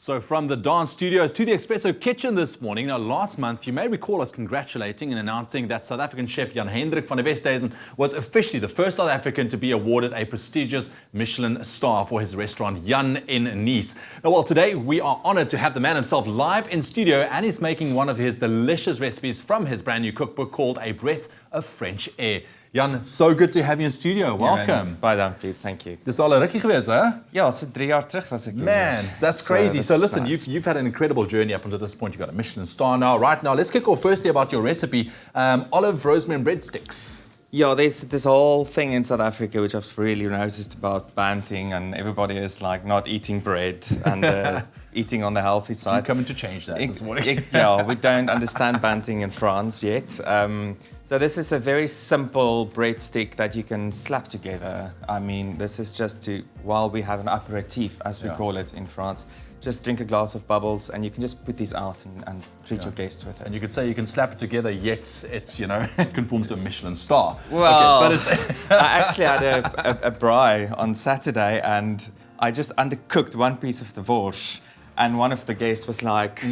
So from the dance studios to the espresso kitchen this morning. Now, last month, you may recall us congratulating and announcing that South African chef Jan Hendrik van Westhuizen was officially the first South African to be awarded a prestigious Michelin star for his restaurant Jan in Nice. Now, well, today we are honored to have the man himself live in studio, and he's making one of his delicious recipes from his brand new cookbook called A Breath of French Air. Jan, so good to have you in studio. Welcome. Baie dankie, thank you. Dis al 'n rukkie gewees, hè? Ja, so 3 jaar terug was ek hier. Man, that's crazy. So listen, nice. you've had an incredible journey up until this point. You've got a Michelin star now. Right now, let's kick off firstly about your recipe, olive, rosemary and breadsticks. Yeah, there's this whole thing in South Africa which I've really noticed about banting, and everybody is like not eating bread and eating on the healthy side. I'm coming to change that this morning. Yeah, we don't understand banting in France yet. So this is a very simple breadstick that you can slap together. I mean, this is just to, while we have an aperitif, as we call it in France, just drink a glass of bubbles and you can just put these out and treat your guests with it. And you could say you can slap it together, yet it's, you know, it conforms to a Michelin star. Well, okay, but it's I actually had a braai on Saturday and I just undercooked one piece of the borscht. And one of the guests was like,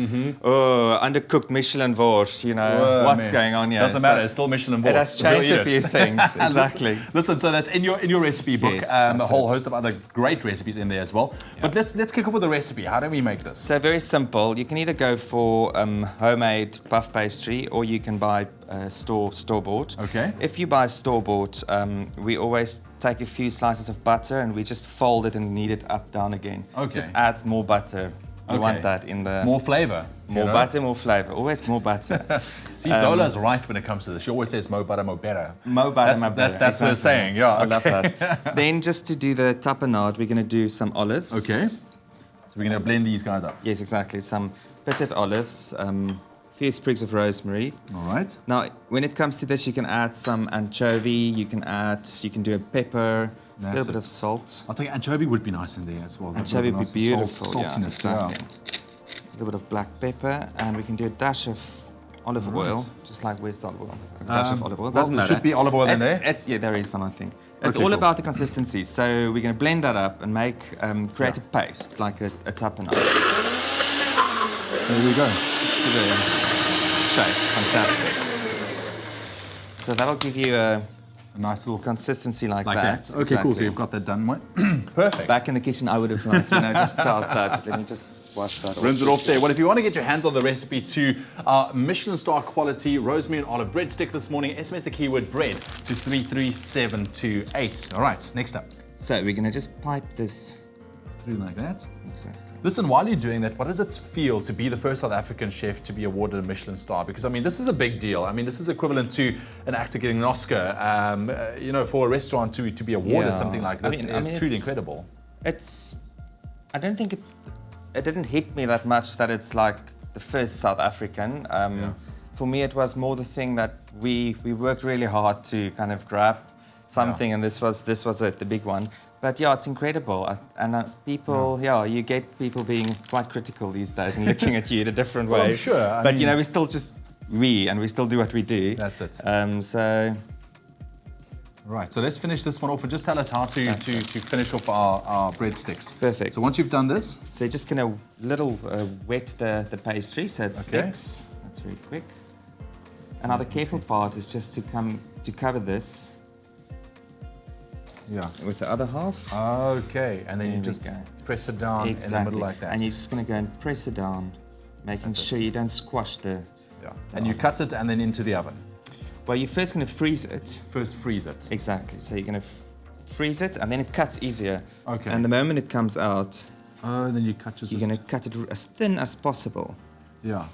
oh, undercooked Michelin borscht, you know, what's going on here? Doesn't matter, it's still Michelin borscht. It has changed a few things, exactly. Listen, so that's in your recipe book, Yes, a whole host of other great recipes in there as well. Yeah. But let's kick off with the recipe. How do we make this? So very simple. You can either go for homemade puff pastry or you can buy store-bought. Okay. If you buy store-bought, we always take a few slices of butter and we just fold it and knead it up, down again. Okay. Just add more butter. You want that in the... More flavour. More butter, more flavour. Always more butter. See, Zola's right when it comes to this. She always says, mo butter, mo better. Mo butter, mo better. That's her saying, yeah. I love that. Then just to do the tapenade, we're going to do some olives. Okay. So we're going to blend these guys up. Yes, exactly. Some pitted olives, few sprigs of rosemary. All right. Now, when it comes to this, you can add some anchovy, you can do a pepper, a little bit of salt. I think anchovy would be nice in there as well. Anchovy would be beautiful. Saltiness, yeah, exactly. A little bit of black pepper, and we can do a dash of olive oil, just like West olive oil. A dash of olive oil. Doesn't matter. There should be olive oil in there. Yeah, there is some, I think. It's all about the consistency. So we're going to blend that up and create a paste, like a tapenade. There we go. Just give it a shake. Fantastic. So that'll give you a nice little consistency like that. Okay, cool. So you've got that done, mate. Perfect. Back in the kitchen, I would have just chopped that. Let me just wash that off. Rinse it off there. Well, if you want to get your hands on the recipe to our Michelin star quality rosemary and olive breadstick this morning, SMS the keyword bread to 33728. All right, next up. So we're going to just pipe this through like that. Exactly. Listen, while you're doing that, what does it feel to be the first South African chef to be awarded a Michelin star? Because, I mean, this is a big deal. I mean, this is equivalent to an actor getting an Oscar. You know, for a restaurant to be awarded something like this is truly incredible. I don't think it didn't hit me that much that it's like the first South African. For me, it was more the thing that we worked really hard to kind of grab something, and this was it, the big one. But yeah, it's incredible, and people, you get people being quite critical these days and looking at you in a different way. I'm sure. But you know, we still we still do what we do. That's it. So. Right, so let's finish this one off and just tell us how to finish off our breadsticks. Perfect. So once you've done this, so you're just gonna wet the pastry so it sticks. That's very quick. Another careful part is just to cover this. Yeah. With the other half. Okay, and then you just press it down in the middle like that. And you're just going to go and press it down, making sure you don't squash the... Yeah. And you cut it and then into the oven. Well, you're first going to freeze it. First freeze it. Exactly. So you're going to freeze it and then it cuts easier. Okay. And the moment it comes out... Oh, then you cut just... You're going to cut it as thin as possible. Yeah.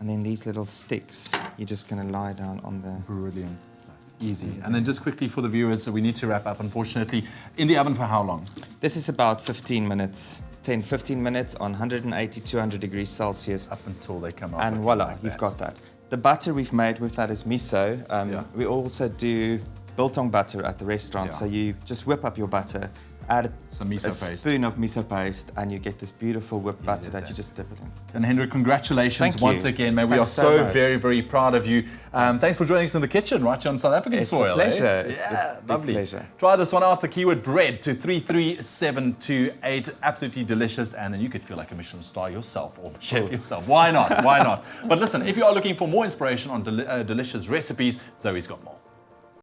And then these little sticks, you're just going to lie down on the... Brilliant stuff. Easy. And then just quickly for the viewers, so we need to wrap up, unfortunately. In the oven for how long? This is about 15 minutes. 10-15 minutes on 180, 200 degrees Celsius. Up until they come out. And voila, you've got that. The butter we've made with that is miso. We also do biltong butter at the restaurant. So you just whip up your butter add Some miso a paste. spoon of miso paste, and you get this beautiful whipped butter yes, that yes. you just dip it in. And Hendrik, congratulations Thank you. once again, man. We Thanks are so so much. very, very proud of you. Thanks for joining us in the kitchen right here on South African It's soil. a pleasure. Eh? It's Yeah, a big lovely. pleasure. Try this one out, the keyword bread to 33728. Absolutely delicious. And then you could feel like a Michelin star yourself or chef yourself. Why not? Why not? But listen, if you are looking for more inspiration on delicious recipes, Zoe's got more.